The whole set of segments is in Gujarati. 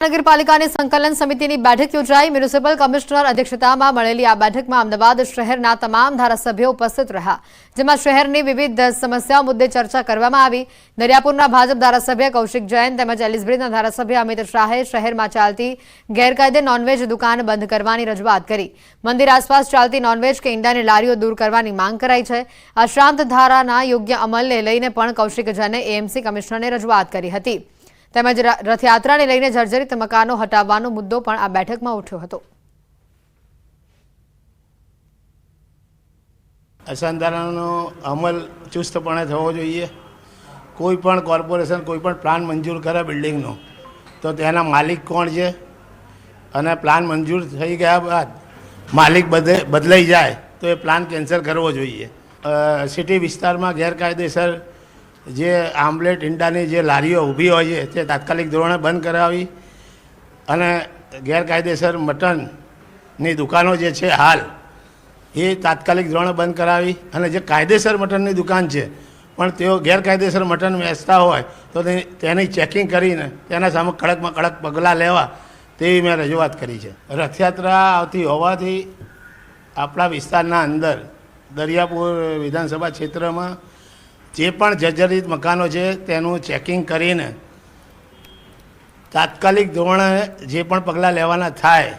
નગરપાલિકાની સંકલન સમિતિની બેઠક યોજાઈ। મ્યુનિસિપલ કમિશનર અધ્યક્ષતામાં મળેલી આ બેઠકમાં અમદાવાદ શહેરના તમામ ધારાસભ્યો ઉપસ્થિત રહ્યા, જેમાં શહેરની વિવિધ સમસ્યાઓ મુદ્દે ચર્ચા કરવામાં આવી। દરિયાપુરના ભાજપ ધારાસભ્ય કૌશિક જૈન તેમજ એલિસબ્રિજના ધારાસભ્ય અમિત શાહે શહેરમાં ચાલતી ગેરકાયદે નોનવેજ દુકાન બંધ કરવાની રજૂઆત કરી। મંદિર આસપાસ ચાલતી નોનવેજ કે ઈંડાની લારીઓ દૂર કરવાની માંગ કરાઈ છે। અશાંત ધારાના યોગ્ય અમલને લઈને પણ કૌશિક જૈને એએમસી કમિશનરને રજૂઆત કરી હતી। તેમજ રથયાત્રાને લઈને જર્જરિત મકાનો હટાવવાનો મુદ્દો પણ આ બેઠકમાં ઉઠ્યો હતો। અસંધારણનો અમલ ચુસ્તપણે થવો જોઈએ। કોઈ પણ કોર્પોરેશન કોઈ પણ પ્લાન મંજૂર કરે બિલ્ડિંગનો તો તેના માલિક કોણ છે અને પ્લાન મંજૂર થઈ ગયા બાદ માલિક બદલાઈ જાય તો એ પ્લાન કેન્સલ કરવો જોઈએ। સિટી વિસ્તારમાં ગેરકાયદેસર જે આમલેટ ઈંડાની જે લારીઓ ઊભી હોય છે તે તાત્કાલિક ધોરણે બંધ કરાવી અને ગેરકાયદેસર મટનની દુકાનો જે છે હાલ એ તાત્કાલિક ધોરણે બંધ કરાવી અને જે કાયદેસર મટનની દુકાન છે પણ તેઓ ગેરકાયદેસર મટન વેચતા હોય તો તેની ચેકિંગ કરીને તેના સામે કડકમાં કડક પગલાં લેવા તેવી મેં રજૂઆત કરી છે। રથયાત્રા આવતી હોવાથી આપણા વિસ્તારના અંદર દરિયાપુર વિધાનસભા ક્ષેત્રમાં જે પણ જર્જરિત મકાનો છે તેનું ચેકિંગ કરીને તાત્કાલિક ધોરણે જે પણ પગલાં લેવાના થાય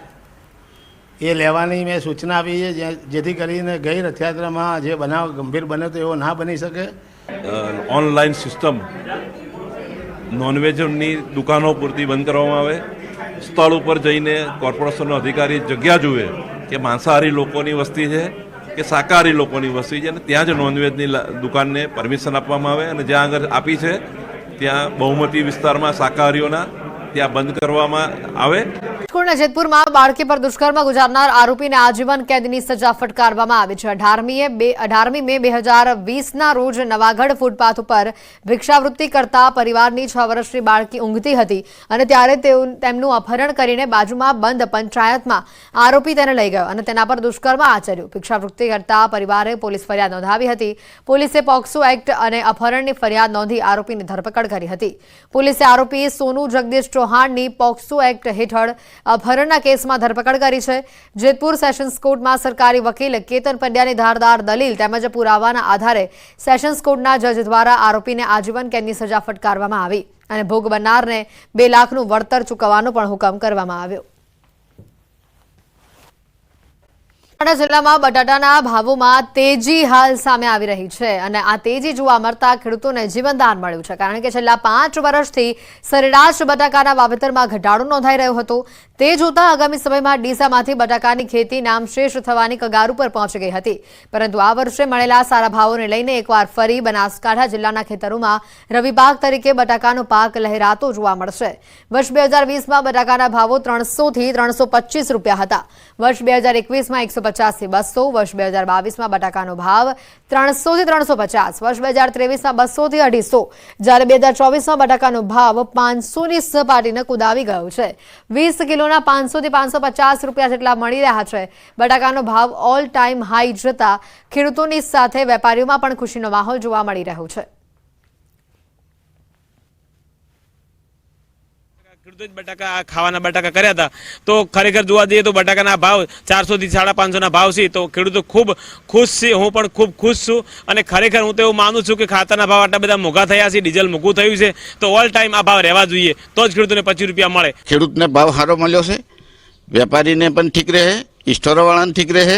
એ લેવાની મેં સૂચના આપી છે, જેથી કરીને ગઈ રથયાત્રામાં જે બનાવ ગંભીર બન્યો તો એવો ના બની શકે। ઓનલાઈન સિસ્ટમ નોનવેજની દુકાનો પૂરતી બંધ કરવામાં આવે। સ્થળ ઉપર જઈને કોર્પોરેશનનો અધિકારી જગ્યા જુએ કે માંસાહારી લોકોની વસ્તી છે કે શાકાહારી લોકોની વસ્તી છે અને ત્યાં જ નોનવેજની દુકાનને પરમિશન આપવામાં આવે અને જ્યાં આગળ આપી છે ત્યાં બહુમતી વિસ્તારમાં શાકાહારીઓના ત્યાં બંધ કરવામાં આવે। રાજકોટના જેતપુરમાં બાળકી પર દુષ્કર્મ ગુજારનાર આરોપીને આજીવન કેદની સજા ફટકારવામાં આવી છે। 18મી મે 2020ના રોજ નવાગઢ ફૂટપાથ ઉપર ભિક્ષાવૃત્તિ કરતા પરિવારની 6 વર્ષની બાળકી ઊંઘતી હતી અને ત્યારે તેમનું અપહરણ કરીને બાજુમાં બંધ પંચાયતમાં આરોપી તેને લઈ ગયો અને તેના પર દુષ્કર્મ આચર્યું। ભિક્ષાવૃત્તિ કરતા પરિવારે પોલીસ ફરિયાદ નોંધાવી હતી। પોલીસે પોક્સો એક્ટ અને અપહરણની ફરિયાદ નોંધી આરોપીની ધરપકડ કરી હતી। પોલીસે આરોપી સોનુ જગદીશ ચૌહાણની પોક્સો એક્ટ હેઠળ અપહરણના કેસમાં ધરપકડ કરી છે। જેતપુર સેશન્સ કોર્ટમાં સરકારી વકીલ કેતન પંડ્યાની ધારદાર દલીલ તેમજ પુરાવાના આધારે સેશન્સ કોર્ટના જજ દ્વારા આરોપીને આજીવન કેદની સજા ફટકારવામાં આવી અને ભોગ બનનારને 2 લાખનું વળતર ચૂકવવાનો પણ હુકમ કરવામાં આવ્યો। જિલ્લામાં બટાટાના ભાવોમાં તેજી હાલ સામે આવી રહી છે અને આ તેજી જોવા મળતા ખેડૂતોને જીવનદાન મળ્યું છે, કારણ કે છેલ્લા 5 વર્ષથી સરેરાશ બટાકાના વાવેતરમાં ઘટાડો નોંધાઈ રહ્યો હતો। તે જોતા આગામી સમયમાં ડીસામાંથી બટાકાની ખેતી નામશેષ થવાની કગાર ઉપર પહોંચી ગઈ હતી, પરંતુ આ વર્ષે મળેલા સારા ભાવોને લઈને એકવાર ફરી બનાસકાંઠા જિલ્લાના ખેતરોમાં રવિ પાક તરીકે બટાકાનો પાક લહેરાતો જોવા મળશે। વર્ષ 2020માં બટાકાના ભાવો 300 થી 325 રૂપિયા હતા। વર્ષ 2021માં 150 થી 200, વર્ષ 2022માં બટાકાનો ભાવ 300 થી 350, વર્ષ 2023માં 200 થી 250, જ્યારે 2024માં બટાકાનો ભાવ 500ની સપાટીને કુદાવી ગયો છે। 20 કિલોના 500 થી 550 રૂપિયા જેટલા મળી રહ્યા છે। બટાકાનો ભાવ ઓલ ટાઈમ હાઈ જતા ખેડૂતોની સાથે વેપારીઓમાં પણ ખુશીનો માહોલ જોવા મળી રહ્યો છે। ખેડૂતો બટાકા ખાવાના બટાકા કર્યા હતા તો ખરેખર જોવા જઈએ તો બટાકાના ભાવ 400 થી 550 ના ભાવ છે તો ખેડૂતો ખૂબ ખુશ છે। હું પણ ખૂબ ખુશ છું અને ખરેખર હું તો એવું માનું છું કે ખાતરના ભાવ આટલા બધા મોંઘા થયા છે, ડીઝલ મોંઘું થયું છે તો ઓલ ટાઈમ આ ભાવ રહેવા જોઈએ તો જ ખેડૂતોને 25 રૂપિયા મળે। ખેડૂતને ભાવ સારો મળ્યો છે, વેપારીને પણ ઠીક રહે, સ્ટોરવાળાને ઠીક રહે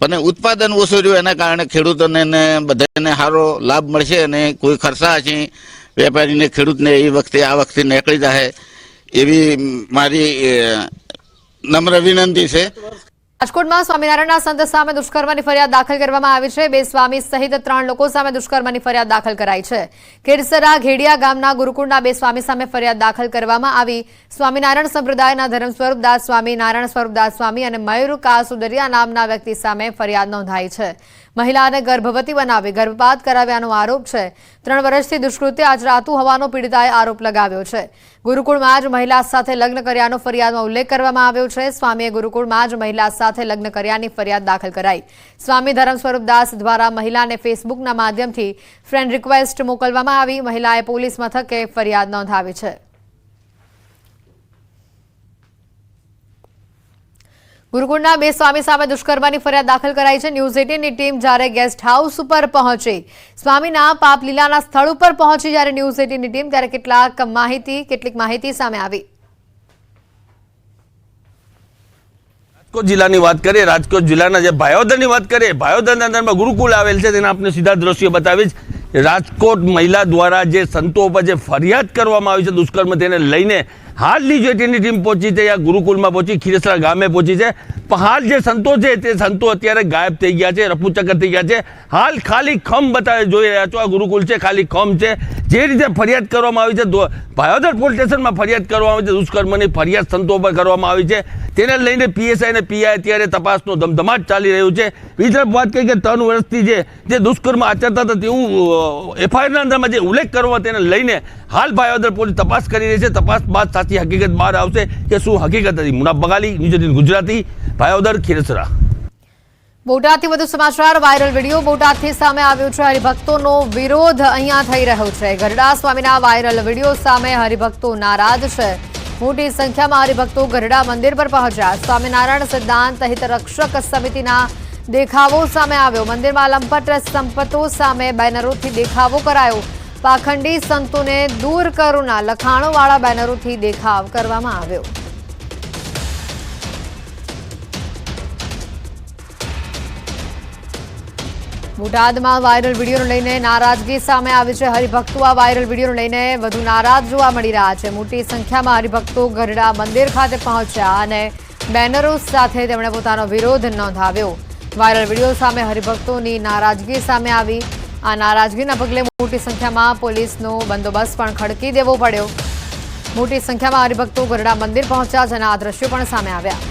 અને ઉત્પાદન ઓછું રહ્યું એના કારણે ખેડૂતોને બધાને સારો લાભ મળશે અને કોઈ ખર્ચા હશે વેપારીને ખેડૂતને આ વખતે નીકળી જાય એવી મારી નમ્ર વિનંતી છે। રાજકોટમાં સ્વામિનારાયણના સંત સામે દુષ્કર્મની ફરિયાદ દાખલ કરવામાં આવી છે। 2 સ્વામી સહિત 3 લોકો સામે દુષ્કર્મની ફરિયાદ દાખલ કરાઈ છે। કેરસરા ઘેડિયા ગામના ગુરુકુળના 2 સ્વામી સામે ફરિયાદ દાખલ કરવામાં આવી। સ્વામિનારાયણ સંપ્રદાયના ધર્મ સ્વરૂપદાસ સ્વામી, નારાયણ સ્વરૂપદાસ સ્વામી અને મયુર કાસુદરિયા નામના વ્યક્તિ સામે ફરિયાદ નોંધાઈ છે। મહિલાને ગર્ભવતી બનાવી ગર્ભપાત કરાવ્યાનો આરોપ છે। 3 વર્ષથી દુષ્કૃત્ય આચરાતું હોવાનો પીડિતાએ આરોપ લગાવ્યો છે। ગુરુકુળમાં જ મહિલા સાથે લગ્ન કર્યાનો ફરિયાદમાં ઉલ્લેખ કરવામાં આવ્યો છે। સ્વામીએ ગુરુકુળમાં જ મહિલા સાથે લગ્ન કર્યાની ફરિયાદ દાખલ કરાઈ। સ્વામી ધર્મ સ્વરૂપદાસ દ્વારા મહિલાને ફેસબુકના માધ્યમથી ફ્રેન્ડ રિક્વેસ્ટ મોકલવામાં આવી। મહિલાએ પોલીસ મથકે ફરિયાદ નોંધાવી છે। ગુરુકુળના 2 સ્વામી સામે દુષ્કર્મની ફરિયાદ દાખલ કરાઈ છે। ન્યૂઝ 18ની ટીમ જ્યારે ગેસ્ટ હાઉસ ઉપર પહોંચી, સ્વામીના પાપલીલાના સ્થળ ઉપર પહોંચી જ્યારે ન્યૂઝ 18ની ટીમ ત્યારે કેટલીક માહિતી સામે આવી। રાજકોટ જિલ્લાની વાત કરીએ, રાજકોટ જિલ્લાના જે ભાયોદરની વાત કરીએ, ભાયોદરના અંદરમાં ગુરુકુળ આવેલ છે તેના આપણે સીધા દ્રશ્યો બતાવીશ। રાજકોટ મહિલા દ્વારા જે સંતો ઉપર જે ફરિયાદ કરવામાં આવી છે દુષ્કર્મ, તેને લઈને હાલની જે તેની ટીમ પહોંચી છે, આ ગુરુકુળમાં પહોંચી, ખીરસરા ગામે પહોંચી છે। પણ હાલ જે સંતો છે તે સંતો અત્યારે ગાયબ થઈ ગયા છે, રફુચક્કર થઈ ગયા છે। હાલ ખાલી ખમ જોઈ રહ્યા છો, આ ગુરુકુળ છે, ખાલી ખમ છે। જે રીતે ફરિયાદ કરવામાં આવી છે, ભાયોદર પોલીસ સ્ટેશનમાં ફરિયાદ કરવામાં આવી છે, દુષ્કર્મની ફરિયાદ સંતો પર કરવામાં આવી છે, તેને લઈને પીએસઆઈ અને પીઆઈ અત્યારે તપાસનો ધમધમાટ ચાલી રહ્યું છે। બીજી તરફ વાત કરીએ કે 3 વર્ષથી જે દુષ્કર્મ આચરતા હતા તેવું એફઆઈઆરના અંદરમાં જે ઉલ્લેખ કરવામાં, તેને લઈને હાલ ભાયોદર પોલીસ તપાસ કરી રહી છે। તપાસ બાદ સાચી હકીકત બહાર આવશે કે શું હકીકત હતી। મુનાફ બગાલી, ન્યૂઝ 18 ગુજરાતી, ભાયોદર, ખીરસરા। બોટાદથી વધુ સમાચાર। વાયરલ વિડીયો બોટાદથી સામે આવ્યો છે। હરિભક્તોનો વિરોધ અહીંયા થઈ રહ્યો છે। ગરડા સ્વામીના વાયરલ વિડીયો સામે હરિભક્તો નારાજ છે। મોટી સંખ્યામાં હરિભક્તો ગરડા મંદિર પર પહોંચ્યા। સ્વામિનારાયણ સિદ્ધાંત હિતરક્ષક સમિતિના દેખાવો સામે આવ્યો। મંદિરમાં લંપટ સંપતો સામે બેનરોથી દેખાવો કરાયો। પાખંડી સંતોને દૂર કરોના લખાણોવાળા બેનરોથી દેખાવ કરવામાં આવ્યો। બોટાદમાં વાયરલ વિડીયોને લઈને નારાજગી સામે આવી છે। હરિભક્તો આ વાયરલ વિડીયોને લઈને વધુ નારાજ જોવા મળી રહ્યા છે। મોટી સંખ્યામાં હરિભક્તો ગરડા મંદિર ખાતે પહોંચ્યા અને બેનરો સાથે તેમણે પોતાનો વિરોધ નોંધાવ્યો। વાયરલ વિડીયો સામે હરિભક્તોની નારાજગી સામે આવી। આ નારાજગીના પગલે મોટી સંખ્યામાં પોલીસનો બંદોબસ્ત પણ ખડકી દેવો પડ્યો। મોટી સંખ્યામાં હરિભક્તો ગરડા મંદિર પહોંચ્યા, જેના આ દ્રશ્યો પણ સામે આવ્યા।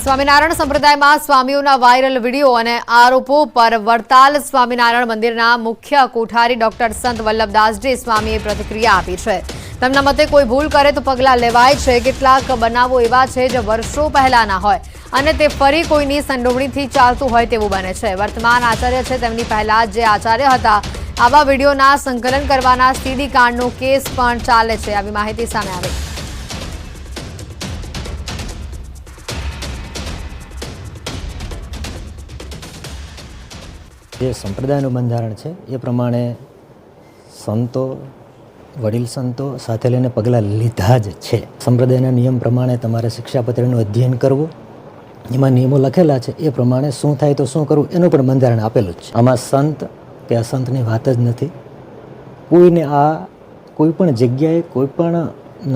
સ્વામિનારાયણ સંપ્રદાયમાં સ્વામીઓના વાયરલ વિડીયો અને આરોપો પર વડતાલ સ્વામિનારાયણ મંદિરના મુખ્ય કોઠારી ડોક્ટર સંત વલ્લભદાસજી સ્વામીએ પ્રતિક્રિયા આપી છે। તેમના મતે કોઈ ભૂલ કરે તો પગલાં લેવાય છે। કેટલાક બનાવો એવા છે જે વર્ષો પહેલાના હોય અને તે ફરી કોઈની સંડોવણીથી ચાલતું હોય તેવું બને છે। વર્તમાન આચાર્ય છે, તેમની પહેલા જે આચાર્ય હતા, આવા વિડીયોના સંકલન કરવાના સીડી કાંડનો કેસ પણ ચાલે છે। આવી માહિતી સામે આવી। જે સંપ્રદાયનું બંધારણ છે એ પ્રમાણે સંતો, વડીલ સંતો સાથે લઈને પગલાં લીધા જ છે। સંપ્રદાયના નિયમ પ્રમાણે તમારે શિક્ષાપત્રનું અધ્યયન કરવું, એમાં નિયમો લખેલા છે, એ પ્રમાણે શું થાય તો શું કરવું એનું પણ બંધારણ આપેલું જ છે। આમાં સંત કે અસંતની વાત જ નથી। કોઈને કોઈ પણ જગ્યાએ કોઈ પણ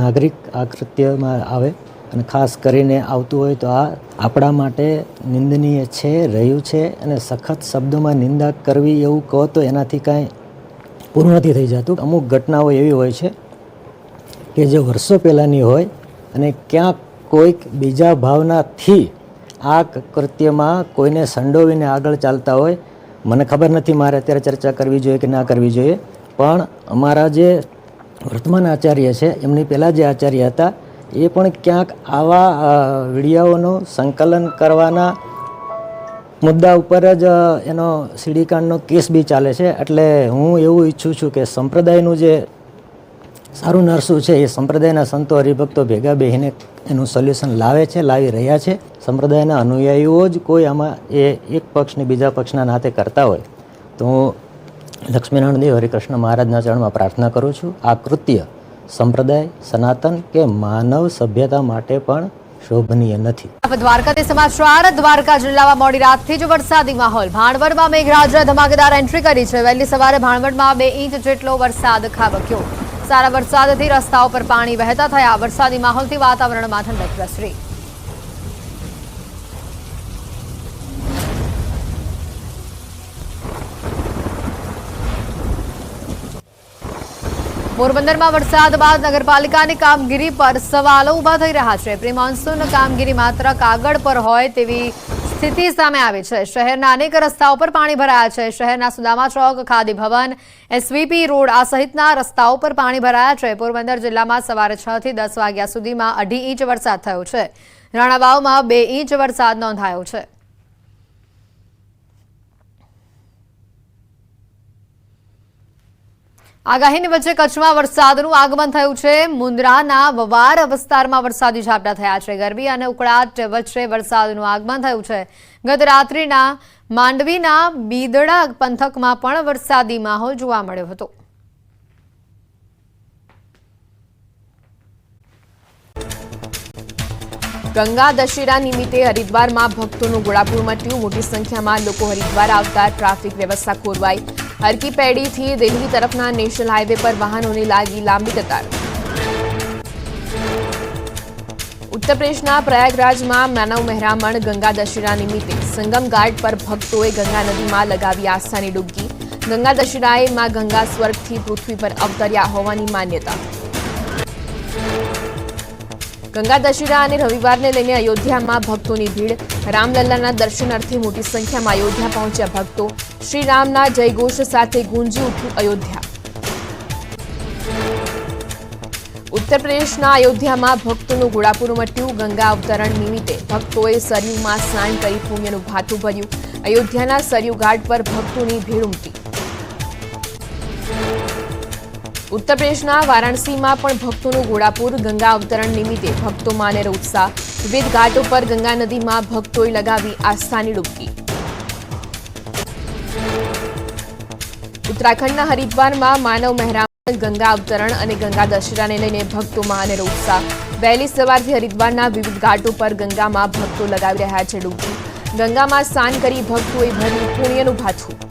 નાગરિક આ કૃત્યમાં આવે અને ખાસ કરીને આવતું હોય તો આ આપણા માટે નિંદનીય છે, રહ્યું છે। અને સખત શબ્દોમાં નિંદા કરવી એવું કહો તો એનાથી કાંઈ પૂરું નથી થઈ જતું। અમુક ઘટનાઓ એવી હોય છે કે જે વર્ષો પહેલાંની હોય અને ક્યાંક કોઈક બીજા ભાવનાથી આ કૃત્યમાં કોઈને સંડોવીને આગળ ચાલતા હોય। મને ખબર નથી મારે અત્યારે ચર્ચા કરવી જોઈએ કે ના કરવી જોઈએ, પણ અમારા જે વર્તમાન આચાર્ય છે એમની પહેલાં જે આચાર્ય હતા એ પણ ક્યાંક આવા વિડીયોનું સંકલન કરવાના મુદ્દા ઉપર જ એનો સીડીકાંડનો કેસ બી ચાલે છે। એટલે હું એવું ઈચ્છું છું કે સંપ્રદાયનું જે સારું નરસું છે એ સંપ્રદાયના સંતો હરિભક્તો ભેગા બેસીને એનું સોલ્યુશન લાવે છે, લાવી રહ્યા છે। સંપ્રદાયના અનુયાયીઓ જ કોઈ આમાં એ એક પક્ષને બીજા પક્ષના નાતે કરતા હોય તો હું લક્ષ્મીનારાયણ દેવ હરિકૃષ્ણ મહારાજના ચરણમાં પ્રાર્થના કરું છું, આ કૃત્ય સંપ્રદાય, સનાતન કે માનવ સભ્યતા માટે પણ શોભનીય નથી। દ્વારકાથી સમાચાર। દ્વારકા જિલ્લામાં મોડી રાતથી જ વરસાદી માહોલ। ભાણવડમાં મેઘરાજાએ ધમાકેદાર એન્ટ્રી કરી છે। વહેલી સવારે ભાણવડમાં 2 ઇંચ જેટલો વરસાદ ખાબક્યો। સારા વરસાદથી રસ્તાઓ પર પાણી વહેતા થયા। વરસાદી માહોલથી વાતાવરણમાં ઠંડક પ્રસરી। પોરબંદરમાં વરસાદ બાદ નગરપાલિકાની કામગીરી પર સવાલો ઊભા થઈ રહ્યા છે। પ્રી મોન્સૂન કામગીરી માત્ર કાગળ પર હોય તેવી સ્થિતિ સામે આવી છે। શહેરના અનેક રસ્તાઓ પર પાણી ભરાયા છે। શહેરના સુદામા ચોક, ખાદી ભવન, એસવીપી રોડ આ સહિતના રસ્તાઓ પર પાણી ભરાયા છે। પોરબંદર જિલ્લામાં સવારે 6 થી 10 વાગ્યા સુધીમાં 2.5 ઇંચ વરસાદ થયો છે। રાણાવાવમાં 2 ઇંચ વરસાદ નોંધાયો છે। આગાહીની વચ્ચે કચ્છમાં વરસાદનું આગમન થયું છે. મુન્દ્રાના વવાર વિસ્તારમાં વરસાદી ઝાપટા થયા છે. ગરમી અને ઉકળાટ વચ્ચે વરસાદનું આગમન થયું છે. ગત રાત્રિના માંડવીના બીદડા પંથકમાં પણ વરસાદી માહોલ જોવા મળ્યો હતો. ગંગા દશેરા નિમિત્તે હરિદ્વારમાં ભક્તોનું ઘોડાપૂર મટ્યું. મોટી સંખ્યામાં લોકો હરિદ્વાર આવતા ટ્રાફિક વ્યવસ્થા ખોરવાઈ. હરકી પેડીથી દિલ્હી તરફના નેશનલ હાઈવે પર વાહનોની લાગી લાંબી કતાર. ઉત્તર પ્રદેશના પ્રયાગરાજમાં માનવ મહેરામણ ગંગા દશેરા નિમિત્તે સંગમ ઘાટ પર ભક્તોએ ગંગા નદીમાં લગાવી આસ્થાની ડૂબકી. ગંગા દશેરાએ માં ગંગા સ્વર્ગથી પૃથ્વી પર અવતર્યા હોવાની માન્યતા. ગંગા દશેરા અને રવિવારને લઈને અયોધ્યામાં ભક્તોની ભીડ. રામલલ્લાના દર્શનાર્થે મોટી સંખ્યામાં અયોધ્યા પહોંચ્યા ભક્તો. શ્રી રામના જયઘોષ સાથે ગુંજી ઉઠ્યું અયોધ્યા. ઉત્તર પ્રદેશના અયોધ્યામાં ભક્તોનું ઘોડાપૂર મટ્યું. ગંગા અવતરણ નિમિત્તે ભક્તોએ સરયુમાં સ્નાન કરી પુણ્યનું ભાથું ભર્યું. અયોધ્યાના સરયુ ઘાટ પર ભક્તોની ભીડ ઉમટી. ઉત્તર પ્રદેશના વારાણસીમાં પણ ભક્તોનું ઘોડાપૂર. ગંગા અવતરણ નિમિત્તે ભક્તોમાં અનેરો ઉત્સાહ. વિવિધ ઘાટો પર ગંગા નદીમાં ભક્તોએ લગાવી આસ્થાની ડૂબકી. ઉત્તરાખંડના હરિદ્વારમાં માનવ મહેરામણ ગંગા અવતરણ અને ગંગા દશેરાને લઈને ભક્તોમાં અનેરો ઉત્સાહ. વહેલી સવારથી હરિદ્વારના વિવિધ ઘાટો પર ગંગામાં ભક્તો લગાવી રહ્યા છે ડૂબકી. ગંગામાં સ્નાન કરી ભક્તોએ ભર્યું પુણ્યનું ભાથું.